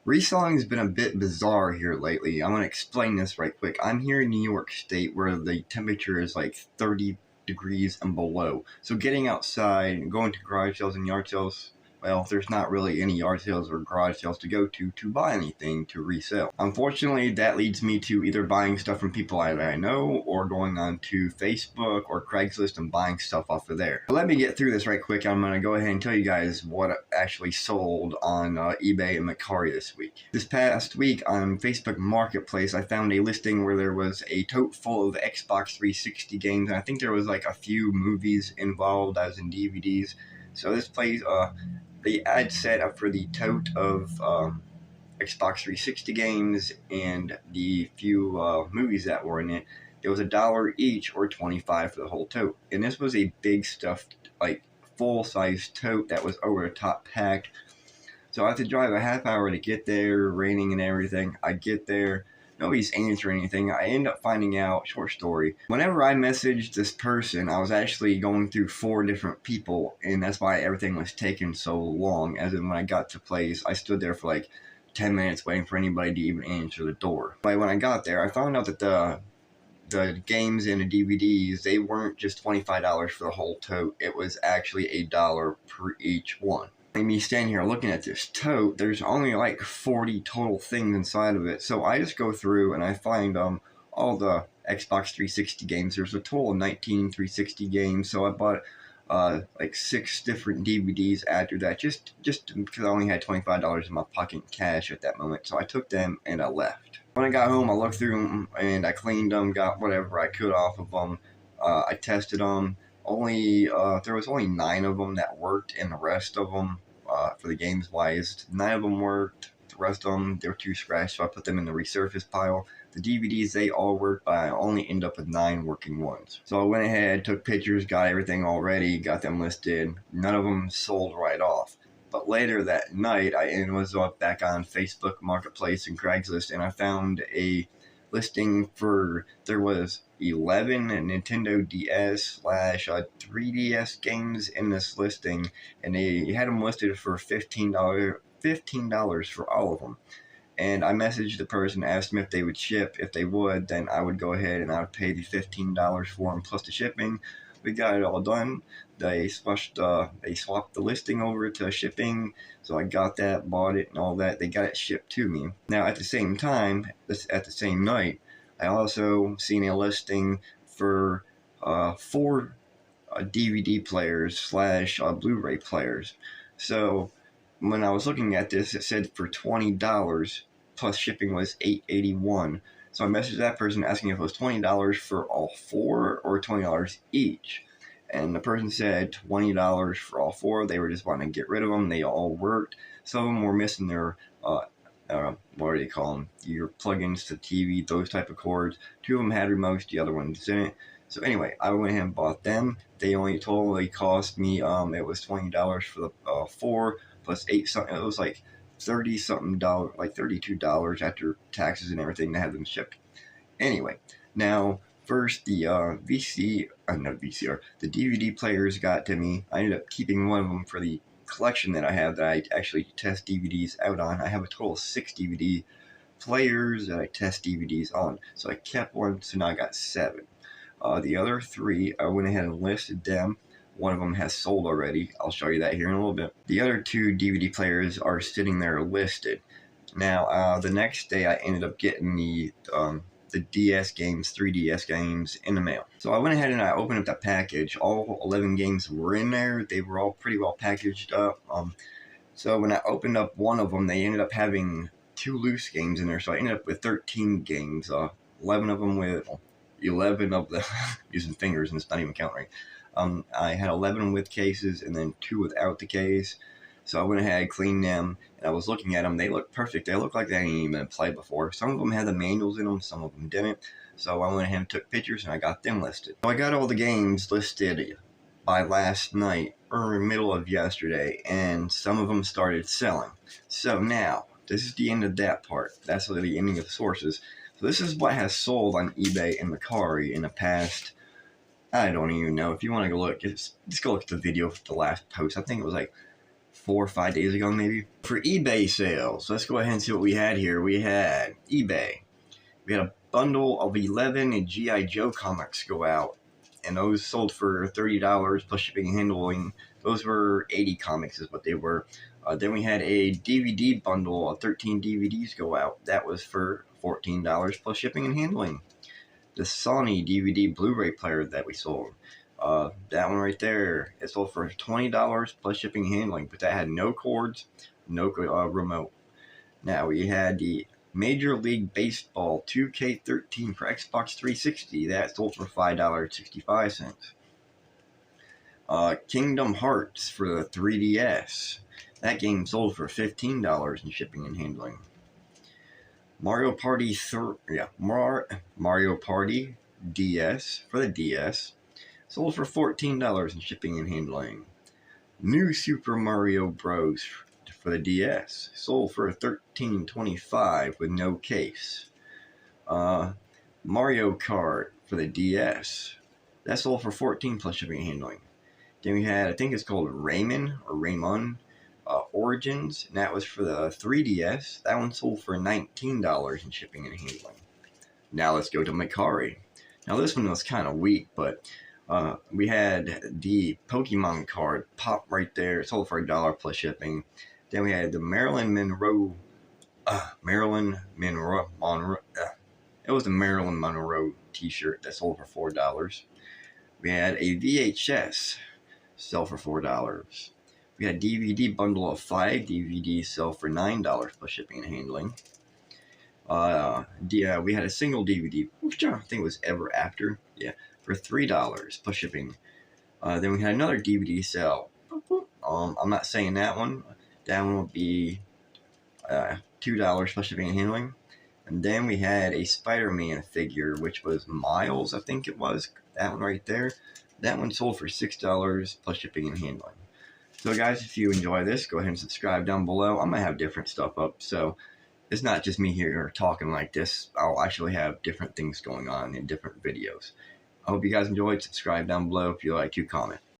Reselling has been a bit bizarre here lately. I'm going to explain this right quick. I'm here in New York State where the temperature is like 30 degrees and below. So getting outside and going to garage sales and yard sales, well, there's not really any yard sales or garage sales to go to buy anything to resell. Unfortunately, that leads me to either buying stuff from people I know or going on to Facebook or Craigslist and buying stuff off of there. But let me get through this right quick. I'm going to go ahead and tell you guys what actually sold on eBay and Mercari this week. This past week on Facebook Marketplace, I found a listing where there was a tote full of Xbox 360 games, and I think there was like a few movies involved, as in DVDs. So this place, the ad set up for the tote of Xbox 360 games and the few movies that were in it. It was $1 each or $25 for the whole tote. And this was a big stuffed, like full-size tote that was over the top packed. So I had to drive a half hour to get there, raining and everything. I get there, nobody's answering anything. I end up finding out, short story, whenever I messaged this person, I was actually going through 4 different people, and that's why everything was taking so long. As in, when I got to place, I stood there for like 10 minutes waiting for anybody to even answer the door. But when I got there, I found out that the games and the DVDs, they weren't just $25 for the whole tote. It was actually $1 per each one. Me standing here looking at this tote, there's only like 40 total things inside of it. So I just go through and I find all the Xbox 360 games. There's a total of 19 360 games. So I bought like 6 different DVDs after that, just because I only had $25 in my pocket in cash at that moment. So I took them and I left. When I got home, I looked through them and I cleaned them, got whatever I could off of them. I tested them. There was only 9 of them that worked, and the rest of them, for the games wise, 9 of them worked. The rest of them, they were too scratched, so I put them in the resurface pile. The DVDs, they all worked, but I only ended up with 9 working ones. So I went ahead, took pictures, got everything all ready, got them listed. None of them sold right off. But later that night, I was back on Facebook Marketplace and Craigslist, and I found a listing for, there was 11 Nintendo DS / 3DS games in this listing, and they had them listed for $15 for all of them. And I messaged the person, asked them if they would ship. If they would, then I would go ahead and I would pay the $15 for them plus the shipping. We got it all done. They swapped the listing over to shipping, so I got that, bought it, and all that. They got it shipped to me. Now, at the same time, at the same night, I also seen a listing for 4 DVD players / Blu-ray players. So when I was looking at this, it said for $20 plus shipping was $8.81. So I messaged that person asking if it was $20 for all 4 or $20 each. And the person said $20 for all 4. They were just wanting to get rid of them. They all worked. Some of them were missing their what do they call them? Your plugins to TV, those type of cords. 2 of them had remotes, the other ones didn't. So anyway, I went ahead and bought them. They only totally cost me, it was $20 for the 4 plus 8 something. It was like $30 something, like $32 after taxes and everything to have them shipped. Anyway, now first the the DVD players got to me. I ended up keeping one of them for the collection that I have that I actually test DVDs out on. I have a total of 6 DVD players that I test DVDs on. So I kept one, so now I got 7. The other 3, I went ahead and listed them. One of them has sold already. I'll show you that here in a little bit. The other 2 DVD players are sitting there listed. Now, the next day I ended up getting the DS games, 3DS games in the mail. So I went ahead and I opened up that package. All 11 games were in there. They were all pretty well packaged up. So when I opened up one of them, they ended up having 2 loose games in there. So I ended up with 13 games. 11 of them with 11 of the using fingers, and it's not even counting. I had 11 with cases and then 2 without the case. So I went ahead, cleaned them, and I was looking at them. They look perfect. They look like they hadn't even been played before. Some of them had the manuals in them, some of them didn't. So I went ahead and took pictures, and I got them listed. So I got all the games listed by last night, or middle of yesterday, and some of them started selling. So now, this is the end of that part. That's the ending of the sources. So this is what has sold on eBay and Mercari in the past, I don't even know. If you want to go look, just go look at the video for the last post. I think it was like 4 or 5 days ago, maybe. For eBay sales, let's go ahead and see what we had here. We had eBay. We had a bundle of 11 G.I. Joe comics go out, and those sold for $30 plus shipping and handling. Those were 80 comics is what they were. Then we had a DVD bundle of 13 DVDs go out. That was for $14 plus shipping and handling. The Sony DVD Blu-ray player that we sold, that one right there, it sold for $20 plus shipping and handling, but that had no cords, no remote. Now we had the Major League Baseball 2K13 for Xbox 360. That sold for $5.65. Kingdom Hearts for the 3DS. That game sold for $15 in shipping and handling. Mario Party Mario Party DS for the DS sold for $14 in shipping and handling. New Super Mario Bros. For the DS sold for $13.25 with no case. Mario Kart for the DS, that sold for $14 plus shipping and handling. Then we had, I think it's called Rayman Origins, and that was for the 3DS. That one sold for $19 in shipping and handling. Now let's go to Mercari. Now this one was kind of weak, but we had the Pokemon card pop right there. It sold for $1 plus shipping. Then we had the Marilyn Monroe. It was the Marilyn Monroe T-shirt that sold for $4. We had a VHS sell for $4. We had a DVD bundle of 5 DVDs sell for $9 plus shipping and handling. We had a single DVD, which I think was Ever After, for $3 plus shipping. Then we had another DVD sale. I'm not saying that one. That one would be $2 plus shipping and handling. And then we had a Spider-Man figure, which was Miles, I think it was. That one right there. That one sold for $6 plus shipping and handling. So guys, if you enjoy this, go ahead and subscribe down below. I'm going to have different stuff up, so it's not just me here talking like this. I'll actually have different things going on in different videos. I hope you guys enjoyed. Subscribe down below if you like to comment.